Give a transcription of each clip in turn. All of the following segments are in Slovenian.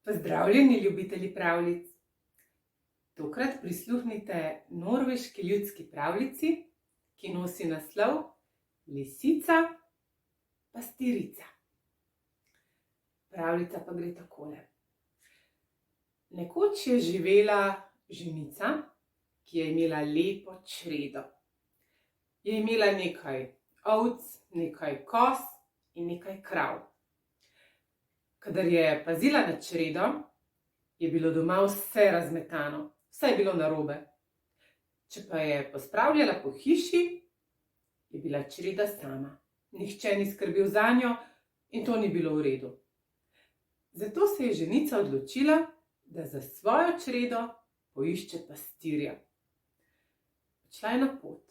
Pozdravljeni, ljubitelji pravljic. Tokrat prisluhnite norveški ljudski pravljici, ki nosi naslov Lisica, pastirica. Pravljica pa gre takole. Nekoč je živela ženica, ki je imela lepo čredo. Je imela nekaj ovc, nekaj koz in nekaj krav. Kadar je pazila nad čredo, je bilo doma vse razmetano, vse je bilo narobe. Če pa je pospravljala po hiši, je bila čreda sama. Nihče ni skrbel zanjo in to ni bilo v redu. Zato se je ženica odločila, da za svojo čredo poišče pastirja. Odšla je na pot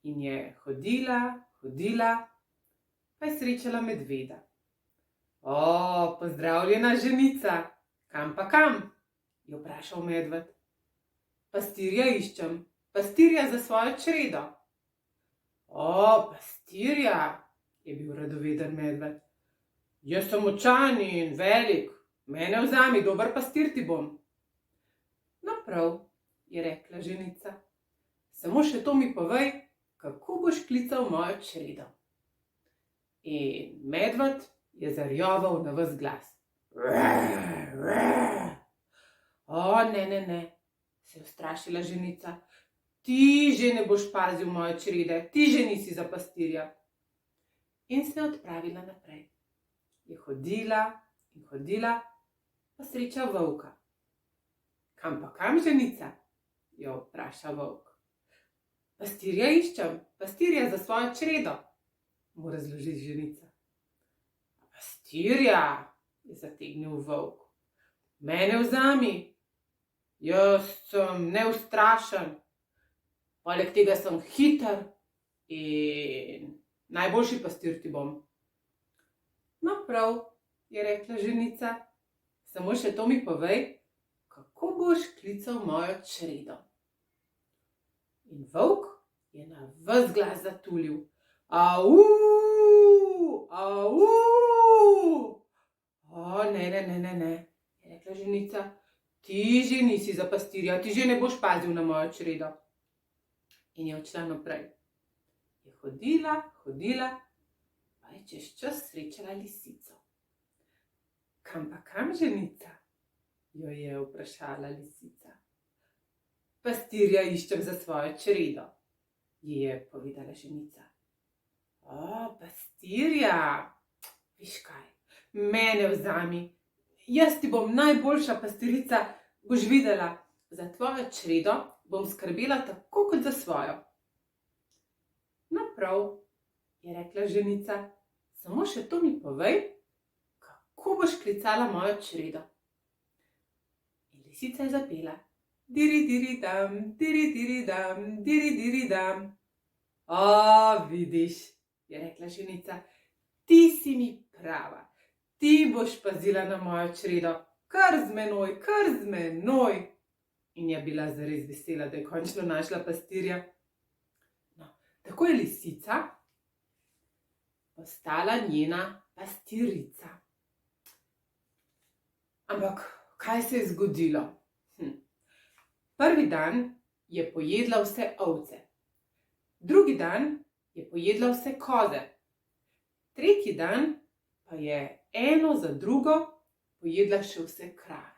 in je hodila, pa je srečala medveda. O, pozdravljena ženica, kam pa kam? Je vprašal medved. Pastirja iščem, pastirja za svojo čredo. O, pastirja, je bil radoveden medved. Jaz sem močan in velik, mene vzami, dober pastir ti bom. No prav, je rekla ženica, samo še to mi povej, kako boš klical mojo čredo. In medved je zarjoval na ves glas. O, ne, se je ustrašila ženica. Ti že ne boš pazil moje črede, ti že nisi za pastirja. In se je odpravila naprej. Je hodila in hodila, pa sreča volka. Kam pa kam, ženica? Jo vpraša volk. Pastirja iščem, pastirja za svojo čredo, mu razloži ženica. Pastirja, je zategnil volk. Mene vzami, jaz sem neustrašen, poleg tega sem hiter in najboljši pastir ti bom. No prav, je rekla ženica, samo še to mi povej, kako boš klical mojo čredo. In volk je na ves glas zatulil. Au, au. O, ne, je rekla ženica, ti že nisi za pastirja, ti že ne boš pazil na mojo čredo. In je odšla naprej. Je hodila, pa je čez čas srečala lisico. Kam pa kam, ženica? Jo je vprašala lisica. Pastirja iščem za svojo čredo, ji je povedala ženica. O, pastirja, viš kaj? Mene vzami, jaz ti bom najboljša pastirica, boš videla, za tvojo čredo bom skrbela tako kot za svojo. No prav, je rekla ženica, samo še to mi povej, kako boš klicala mojo čredo. In lisica je zapela. Diri, diri, dam, diri, diri, dam, diri, diri, dam. O, vidiš, je rekla ženica, ti si mi prava. Ti boš pazila na mojo čredo, kar z menoj. In je bila zares vesela, da je končno našla pastirja. No, tako je lisica postala njena pastirica. Ampak, kaj se je zgodilo? Prvi dan je pojedla vse ovce. Drugi dan je pojedla vse koze. Tretji dan pa je eno za drugo pojedla še vse krave.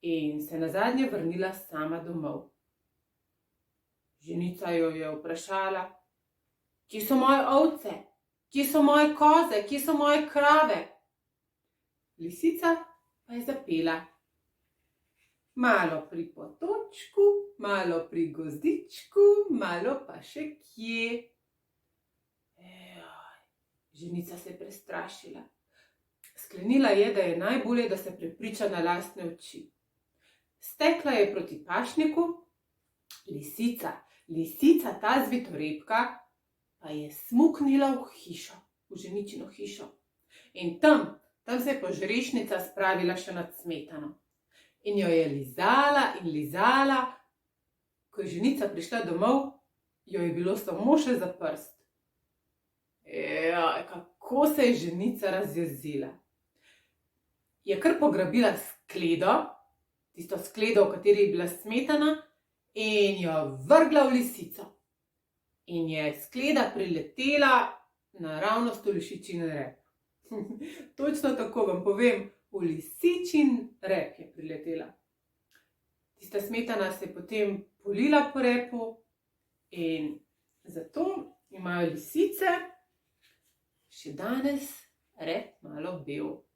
In se nazadnje vrnila sama domov. Ženica jo je vprašala, kje so moje ovce, kje so moje koze, kje so moje krave? Lisica pa je zapela. Malo pri potočku, malo pri gozdičku, malo pa še kje. Ženica se je prestrašila. Sklenila je, da je najbolje, da se prepriča na lastne oči. Stekla je proti pašniku, lisica, ta zvitorepka, pa je smuknila v hišo, v ženičino hišo. In tam se je požrešnica spravila še nad smetano. In jo je lizala, ko je ženica prišla domov, jo je bilo samo še za prst. Kako se je ženica razjezila. je kar pograbila skledo, tisto skledo, v kateri je bila smetana, in jo vrgla v lisico. In je skleda priletela naravnost v lisičin rep. Točno tako vam povem, v lisičin rep je priletela. Tista smetana se je potem polila po repu in zato imajo lisice še danes rep malo bel.